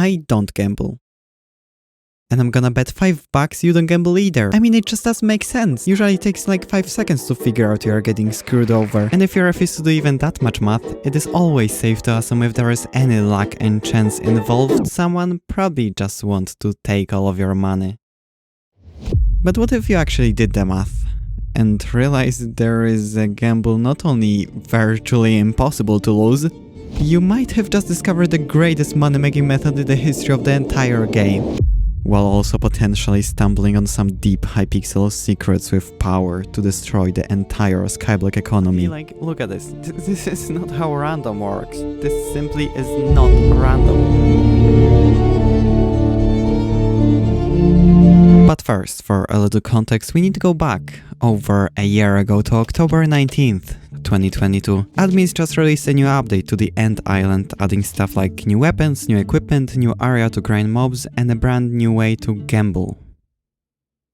I don't gamble. And I'm gonna bet $5 you don't gamble either. I mean, it just doesn't make sense. Usually it takes like 5 seconds to figure out you're getting screwed over. And if you refuse to do even that much math, it is always safe to assume if there is any luck and chance involved, someone probably just wants to take all of your money. But what if you actually did the math and realized there is a gamble not only virtually impossible to lose, you might have just discovered the greatest money-making method in the history of the entire game, while also potentially stumbling on some deep Hypixel secrets with power to destroy the entire Skyblock economy. Like, look at this. This is not how random works. This simply is not random. But first, for a little context, we need to go back over a year ago to October 19th, 2022. Admins just released a new update to the End Island, adding stuff like new weapons, new equipment, new area to grind mobs, and a brand new way to gamble.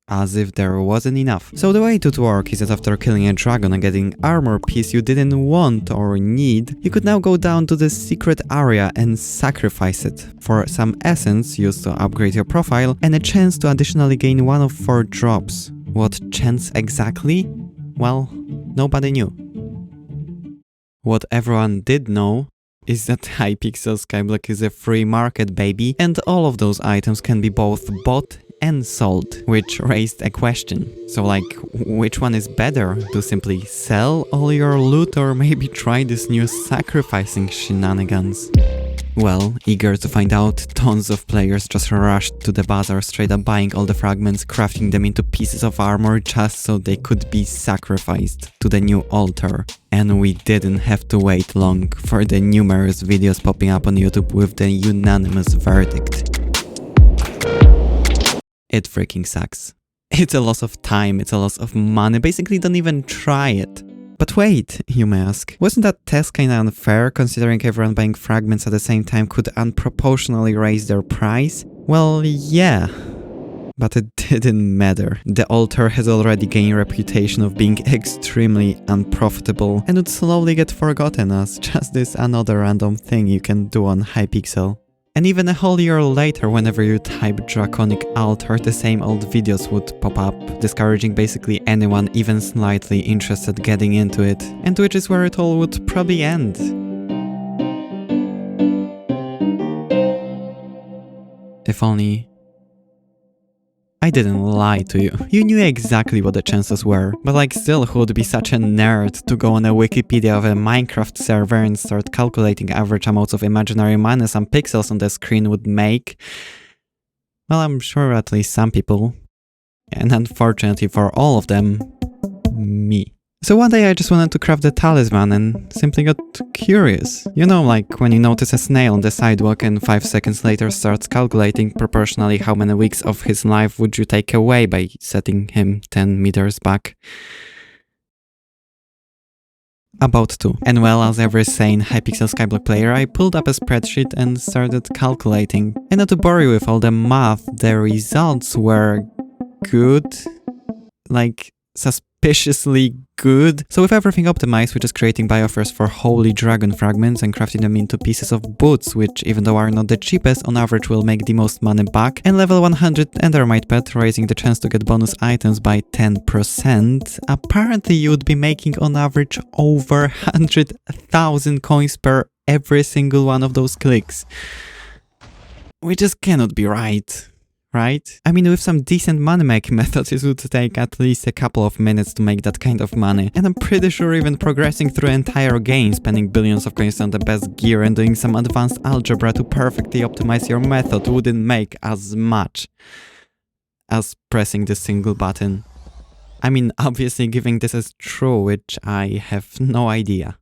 As if there wasn't enough. So the way it would work is that after killing a dragon and getting armor piece you didn't want or need, you could now go down to the secret area and sacrifice it for some essence used to upgrade your profile and a chance to additionally gain 1 of 4 drops. What chance exactly? Well, nobody knew. What everyone did know is that Hypixel Skyblock is a free market, baby, and all of those items can be both bought and sold, which raised a question. So like, which one is better? To simply sell all your loot or maybe try this new sacrificing shenanigans? Well, eager to find out, tons of players just rushed to the bazaar, straight up buying all the fragments, crafting them into pieces of armor just so they could be sacrificed to the new altar. And we didn't have to wait long for the numerous videos popping up on YouTube with the unanimous verdict. It freaking sucks. It's a loss of time, it's a loss of money, basically don't even try it. But wait, you may ask, wasn't that test kinda unfair considering everyone buying fragments at the same time could unproportionally raise their price? Well, yeah. But it didn't matter. The altar has already gained a reputation of being extremely unprofitable and would slowly get forgotten as just this another random thing you can do on Hypixel. And even a whole year later, whenever you type Draconic Altar, the same old videos would pop up, discouraging basically anyone even slightly interested getting into it, and which is where it all would probably end. If only I didn't lie to you. You knew exactly what the chances were, but like still, who would be such a nerd to go on a Wikipedia of a Minecraft server and start calculating average amounts of imaginary money some pixels on the screen would make? Well, I'm sure at least some people. And unfortunately for all of them, me. So one day I just wanted to craft the talisman and simply got curious. You know, like when you notice a snail on the sidewalk and 5 seconds later starts calculating proportionally how many weeks of his life would you take away by setting him 10 meters back. About 2. And well, as every sane Hypixel Skyblock player, I pulled up a spreadsheet and started calculating. And not to bore you with all the math, the results were good. Like, suspiciously good. So with everything optimized, we're just creating bioffers for holy dragon fragments and crafting them into pieces of boots, which even though are not the cheapest, on average will make the most money back. And level 100 Endermite pet, raising the chance to get bonus items by 10%. Apparently you would be making on average over 100,000 coins per every single one of those clicks. Which just cannot be right. Right? I mean, with some decent money-making methods, it would take at least a couple of minutes to make that kind of money. And I'm pretty sure even progressing through an entire game, spending billions of coins on the best gear and doing some advanced algebra to perfectly optimize your method wouldn't make as much as pressing this single button. I mean, obviously giving this as true, which I have no idea.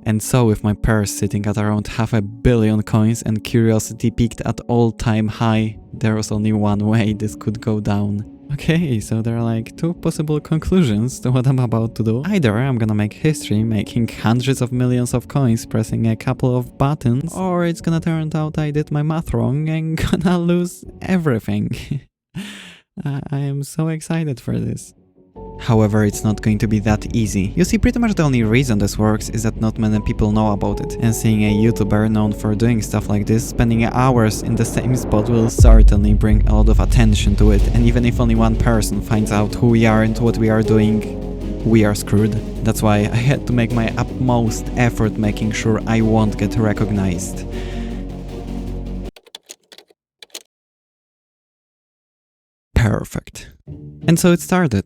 And so with my purse sitting at around 500 million coins and curiosity peaked at all-time high, there was only one way this could go down. Okay, so there are like 2 possible conclusions to what I'm about to do. Either I'm gonna make history making hundreds of millions of coins pressing a couple of buttons, or it's gonna turn out I did my math wrong and gonna lose everything. I am so excited for this. However, it's not going to be that easy. You see, pretty much the only reason this works is that not many people know about it. And seeing a YouTuber known for doing stuff like this, spending hours in the same spot will certainly bring a lot of attention to it. And even if only one person finds out who we are and what we are doing, we are screwed. That's why I had to make my utmost effort making sure I won't get recognized. Perfect. And so it started.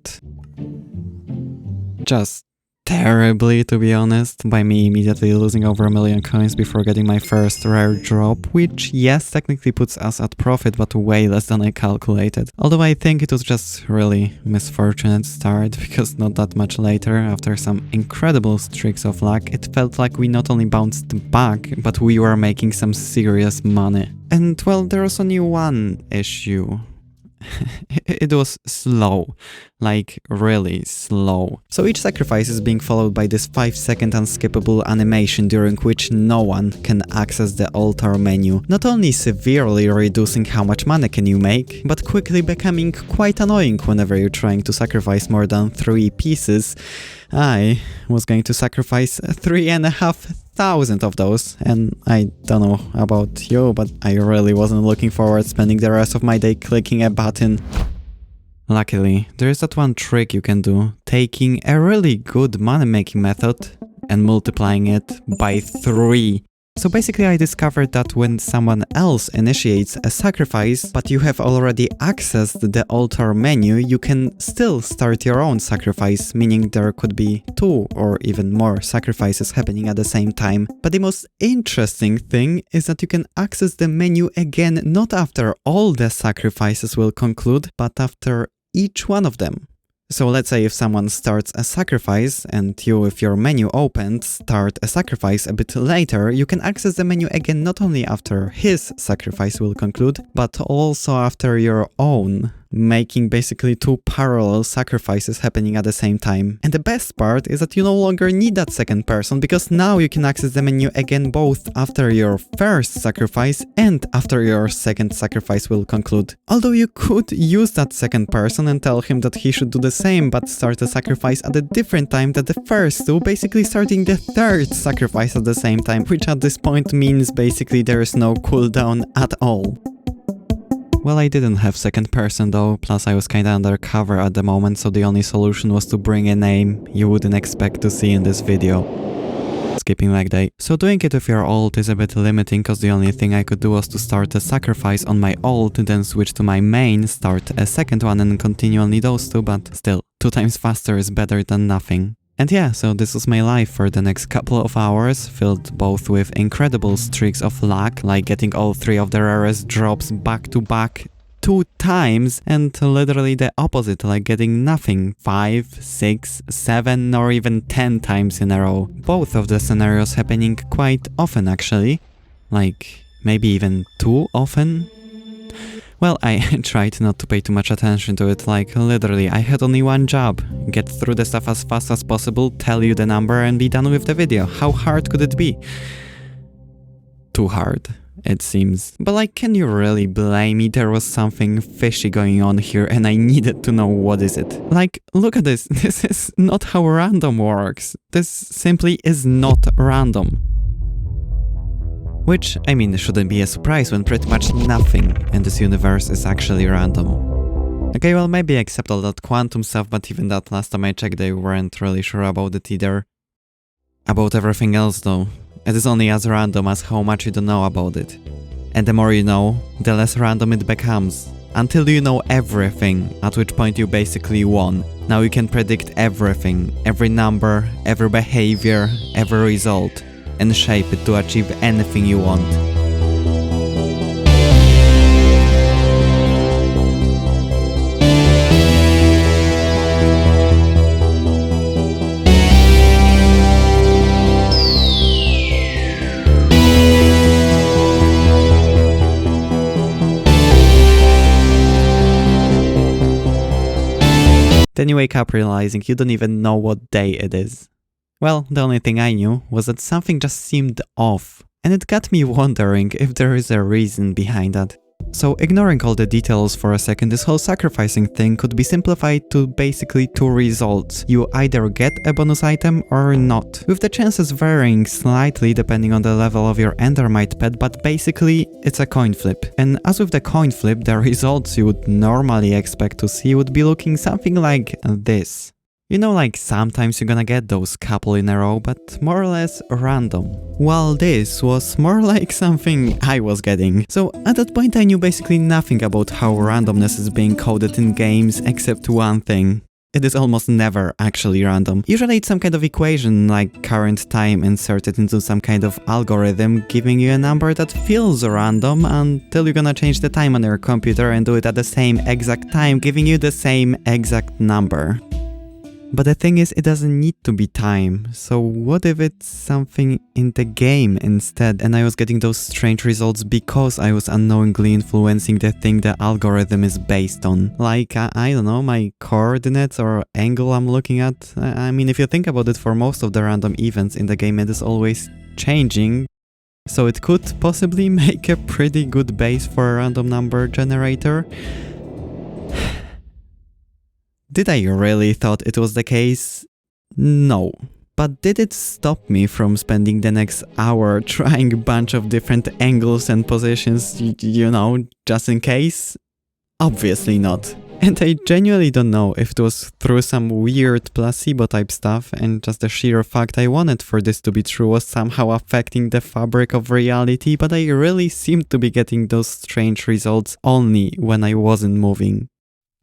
Just terribly, to be honest, by me immediately losing over 1 million coins before getting my first rare drop, which yes, technically puts us at profit, but way less than I calculated. Although I think it was just really misfortunate start, because not that much later, after some incredible streaks of luck, it felt like we not only bounced back, but we were making some serious money. And well, there was only one issue. It was slow, like really slow. So each sacrifice is being followed by this 5-second unskippable animation during which no one can access the altar menu, not only severely reducing how much money can you make, but quickly becoming quite annoying whenever you're trying to sacrifice more than 3 pieces. I was going to sacrifice 3,500 of those, and I don't know about you, but I really wasn't looking forward to spending the rest of my day clicking a button. Luckily, there is that one trick you can do, taking a really good money-making method and multiplying it by 3. So basically I discovered that when someone else initiates a sacrifice, but you have already accessed the altar menu, you can still start your own sacrifice, meaning there could be 2 or even more sacrifices happening at the same time. But the most interesting thing is that you can access the menu again not after all the sacrifices will conclude, but after each one of them. So let's say if someone starts a sacrifice and you with your menu opened start a sacrifice a bit later, you can access the menu again not only after his sacrifice will conclude, but also after your own, making basically 2 parallel sacrifices happening at the same time. And the best part is that you no longer need that second person, because now you can access the menu again both after your first sacrifice and after your second sacrifice will conclude. Although you could use that second person and tell him that he should do the same but start a sacrifice at a different time than the first two, basically starting the third sacrifice at the same time, which at this point means basically there is no cooldown at all. Well, I didn't have second person though, plus I was kinda undercover at the moment, so the only solution was to bring a name you wouldn't expect to see in this video. Skipping leg day. So doing it with your ult is a bit limiting, cause the only thing I could do was to start a sacrifice on my ult, then switch to my main, start a second one and continue only those 2, but still, 2 times faster is better than nothing. And yeah, so this was my life for the next couple of hours, filled both with incredible streaks of luck, like getting all 3 of the rarest drops back to back 2 times, and literally the opposite, like getting nothing 5, 6, 7 or even 10 times in a row. Both of the scenarios happening quite often actually, like maybe even too often. Well, I tried not to pay too much attention to it, like literally I had only one job. Get through the stuff as fast as possible, tell you the number and be done with the video. How hard could it be? Too hard, it seems. But like, can you really blame me? There was something fishy going on here and I needed to know what is it. Like, look at this, this is not how random works. This simply is not random. Which, I mean, shouldn't be a surprise when pretty much nothing in this universe is actually random. Okay, well, maybe except all that quantum stuff, but even that last time I checked they weren't really sure about it either. About everything else though, it is only as random as how much you don't know about it. And the more you know, the less random it becomes. Until you know everything, at which point you basically won. Now you can predict everything, every number, every behavior, every result, and shape it to achieve anything you want. Then you wake up realizing you don't even know what day it is. Well, the only thing I knew was that something just seemed off, and it got me wondering if there is a reason behind that. So ignoring all the details for a second, this whole sacrificing thing could be simplified to basically 2 results. You either get a bonus item or not, with the chances varying slightly depending on the level of your Endermite pet, but basically it's a coin flip. And as with the coin flip, the results you would normally expect to see would be looking something like this. You know, like sometimes you're gonna get those couple in a row, but more or less random. While this was more like something I was getting. So at that point I knew basically nothing about how randomness is being coded in games except one thing. It is almost never actually random. Usually it's some kind of equation like current time inserted into some kind of algorithm, giving you a number that feels random until you're gonna change the time on your computer and do it at the same exact time, giving you the same exact number. But the thing is, it doesn't need to be time, so what if it's something in the game instead, and I was getting those strange results because I was unknowingly influencing the thing the algorithm is based on? Like, I don't know, my coordinates or angle I'm looking at? I mean, if you think about it, for most of the random events in the game, it is always changing, so it could possibly make a pretty good base for a random number generator. Did I really thought it was the case? No. But did it stop me from spending the next hour trying a bunch of different angles and positions, you know, just in case? Obviously not. And I genuinely don't know if it was through some weird placebo type stuff and just the sheer fact I wanted for this to be true was somehow affecting the fabric of reality, but I really seemed to be getting those strange results only when I wasn't moving.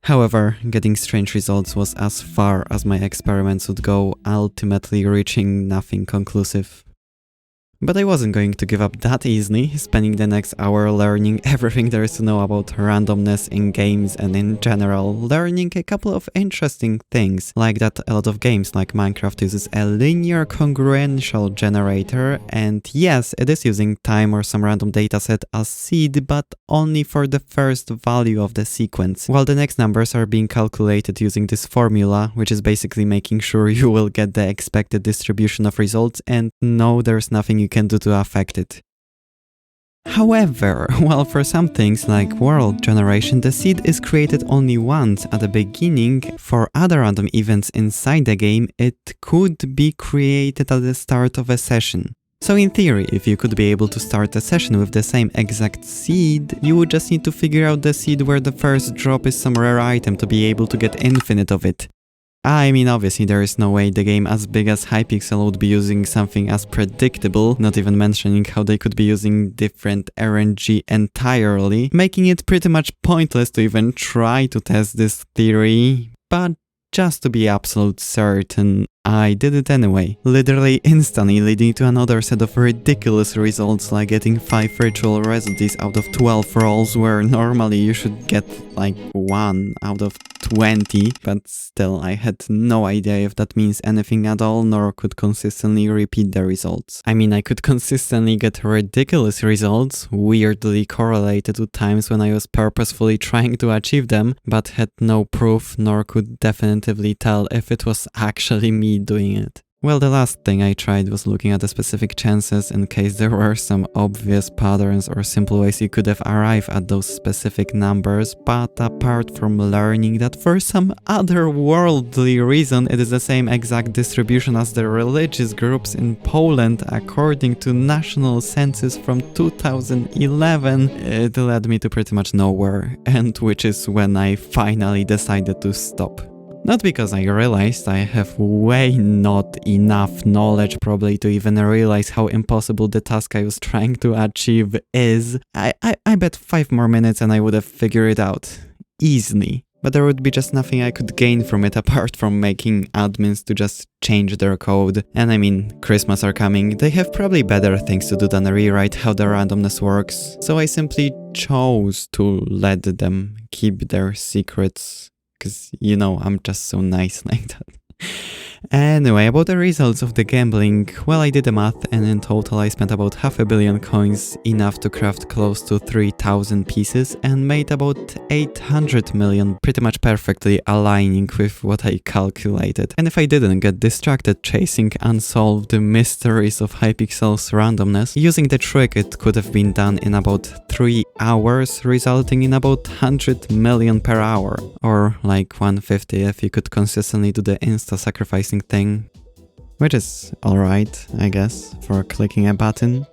However, getting strange results was as far as my experiments would go, ultimately reaching nothing conclusive. But I wasn't going to give up that easily, spending the next hour learning everything there is to know about randomness in games and in general, learning a couple of interesting things, like that a lot of games like Minecraft uses a linear congruential generator, and yes, it is using time or some random dataset as seed, but only for the first value of the sequence, while the next numbers are being calculated using this formula, which is basically making sure you will get the expected distribution of results, and no, there's nothing you can do to affect it. However, while for some things like world generation, the seed is created only once at the beginning, for other random events inside the game, it could be created at the start of a session. So in theory, if you could be able to start a session with the same exact seed, you would just need to figure out the seed where the first drop is some rare item to be able to get infinite of it. I mean, obviously there is no way the game as big as Hypixel would be using something as predictable, not even mentioning how they could be using different RNG entirely, making it pretty much pointless to even try to test this theory, but just to be absolute certain, I did it anyway, literally instantly leading to another set of ridiculous results like getting 5 ritual residues out of 12 rolls where normally you should get like 1 out of 20, but still I had no idea if that means anything at all, nor could consistently repeat the results. I mean, I could consistently get ridiculous results, weirdly correlated to times when I was purposefully trying to achieve them, but had no proof nor could definitively tell if it was actually me doing it. Well, the last thing I tried was looking at the specific chances in case there were some obvious patterns or simple ways you could have arrived at those specific numbers, but apart from learning that for some otherworldly reason it is the same exact distribution as the religious groups in Poland according to national census from 2011, it led me to pretty much nowhere, and which is when I finally decided to stop. Not because I realized I have way not enough knowledge probably to even realize how impossible the task I was trying to achieve is. I bet 5 more minutes and I would have figured it out. Easily. But there would be just nothing I could gain from it apart from making admins to just change their code. And I mean, Christmas are coming, they have probably better things to do than rewrite how the randomness works. So I simply chose to let them keep their secrets. Because, you know, I'm just so nice like that. Anyway, about the results of the gambling, well, I did the math and in total I spent about 500 million coins, enough to craft close to 3000 pieces, and made about 800 million, pretty much perfectly aligning with what I calculated. And if I didn't get distracted chasing unsolved mysteries of Hypixel's randomness, using the trick it could have been done in about 3 hours, resulting in about 100 million per hour, or like 150 if you could consistently do the insta-sacrificing thing. Which is alright, I guess, for clicking a button.